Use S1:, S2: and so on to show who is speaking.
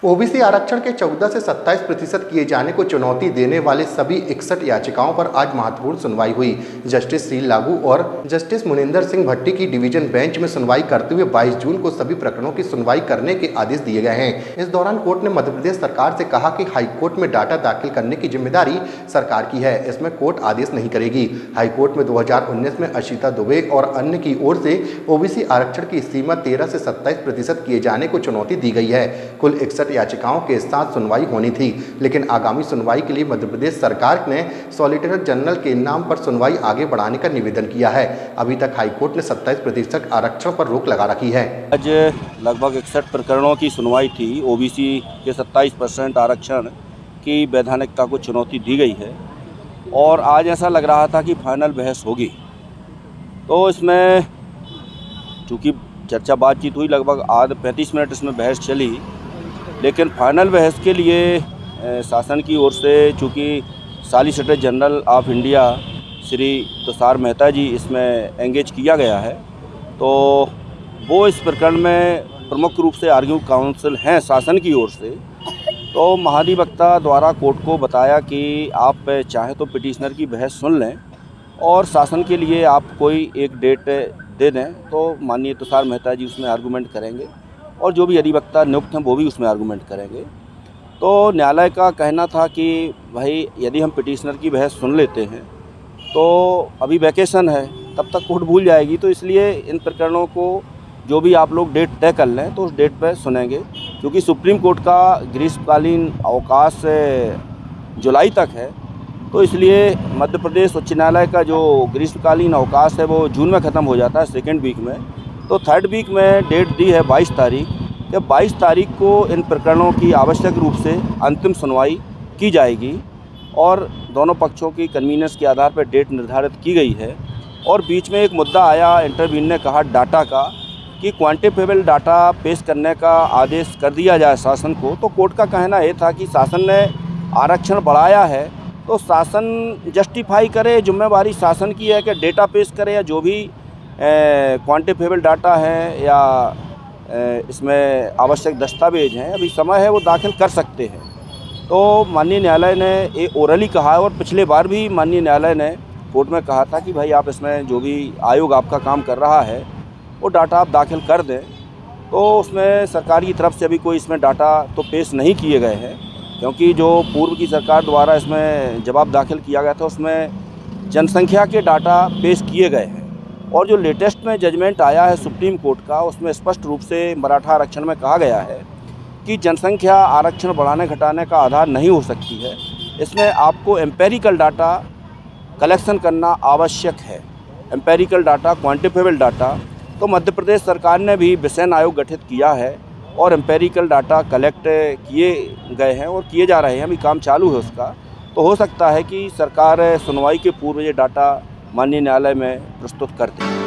S1: OBC आरक्षण के 14 से 27% किए जाने को चुनौती देने वाले सभी 61 याचिकाओं पर आज महत्वपूर्ण सुनवाई हुई। जस्टिस श्री लागू और जस्टिस मुनिंदर सिंह भट्टी की डिवीजन बेंच में सुनवाई करते हुए 22 जून को सभी प्रकरणों की सुनवाई करने के आदेश दिए गए हैं। इस दौरान कोर्ट ने मध्य प्रदेश सरकार से कहा कि हाईकोर्ट में डाटा दाखिल करने की जिम्मेदारी सरकार की है, इसमें कोर्ट आदेश नहीं करेगी। हाईकोर्ट में 2019 में अशिता दुबे और अन्य की ओर से ओबीसी आरक्षण की सीमा 13 से 27% किए जाने को चुनौती दी गई है। कुल 61 याचिकाओं के साथ सुनवाई होनी थी, लेकिन आगामी सुनवाई के लिए मध्य प्रदेश सरकार ने सॉलिसिटर जनरल के नाम पर सुनवाई आगे बढ़ाने का निवेदन किया है। अभी तक हाईकोर्ट ने 27% आरक्षण पर रोक लगा रखी है।
S2: आज लगभग 61 प्रकरणों की सुनवाई थी। ओबीसी के 27% आरक्षण की वैधानिकता को चुनौती दी गई है और आज ऐसा लग रहा था कि फाइनल बहस होगी। तो इसमें चूँकि चर्चा बातचीत हुई, लगभग आध 35 मिनट इसमें बहस चली, लेकिन फाइनल बहस के लिए शासन की ओर से चूँकि solicitor general of India Shri Tushar Mehta ji इसमें एंगेज किया गया है, तो वो इस प्रकरण में प्रमुख रूप से आर्ग्यू काउंसिल हैं शासन की ओर से। तो महाधिवक्ता द्वारा कोर्ट को बताया कि आप चाहें तो पिटिशनर की बहस सुन लें और शासन के लिए आप कोई एक डेट दे दें, तो माननीय तुषार मेहता जी उसमें आर्गूमेंट करेंगे और जो भी अधिवक्ता नियुक्त हैं वो भी उसमें आर्गूमेंट करेंगे। तो न्यायालय का कहना था कि भाई यदि हम पिटिशनर की बहस सुन लेते हैं तो अभी वैकेशन है, तब तक कोर्ट भूल जाएगी, तो इसलिए इन प्रकरणों को जो भी आप लोग डेट तय कर लें तो उस डेट पर सुनेंगे। क्योंकि सुप्रीम कोर्ट का ग्रीष्मकालीन अवकाश जुलाई तक है, तो इसलिए मध्य प्रदेश उच्च न्यायालय का जो ग्रीष्मकालीन अवकाश है वो जून में ख़त्म हो जाता है, सेकेंड वीक में। तो थर्ड वीक में डेट दी है 22 तारीख। जब 22 तारीख को इन प्रकरणों की आवश्यक रूप से अंतिम सुनवाई की जाएगी और दोनों पक्षों की कन्वीनियंस के आधार पर डेट निर्धारित की गई है। और बीच में एक मुद्दा आया, इंटरव्यून ने कहा डाटा का, कि क्वांटिफिकेबल डाटा पेश करने का आदेश कर दिया जाए शासन को। तो कोर्ट का कहना ये था कि शासन ने आरक्षण बढ़ाया है तो शासन जस्टिफाई करे, जिम्मेवारी शासन की है कि डेटा पेश करे या जो भी क्वांटिफिकेबल डाटा है या इसमें आवश्यक दस्तावेज हैं, अभी समय है वो दाखिल कर सकते हैं। तो माननीय न्यायालय ने ये ओरली कहा है और पिछले बार भी माननीय न्यायालय ने कोर्ट में कहा था कि भाई आप इसमें जो भी आयोग आपका काम कर रहा है वो डाटा आप दाखिल कर दें। तो उसमें सरकार की तरफ से अभी कोई इसमें डाटा तो पेश नहीं किए गए हैं, क्योंकि जो पूर्व की सरकार द्वारा इसमें जवाब दाखिल किया गया था उसमें जनसंख्या के डाटा पेश किए गए हैं। और जो लेटेस्ट में जजमेंट आया है सुप्रीम कोर्ट का, उसमें स्पष्ट रूप से मराठा आरक्षण में कहा गया है कि जनसंख्या आरक्षण बढ़ाने घटाने का आधार नहीं हो सकती है। इसमें आपको एम्पेरिकल डाटा कलेक्शन करना आवश्यक है, एम्पेरिकल डाटा, क्वांटिफिकेबल डाटा। तो मध्य प्रदेश सरकार ने भी विषयन आयोग गठित किया है और एम्पेरिकल डाटा कलेक्ट किए गए हैं और किए जा रहे हैं, अभी काम चालू है उसका। तो हो सकता है कि सरकार सुनवाई के पूर्व ये डाटा माननीय न्यायालय में प्रस्तुत कर दे।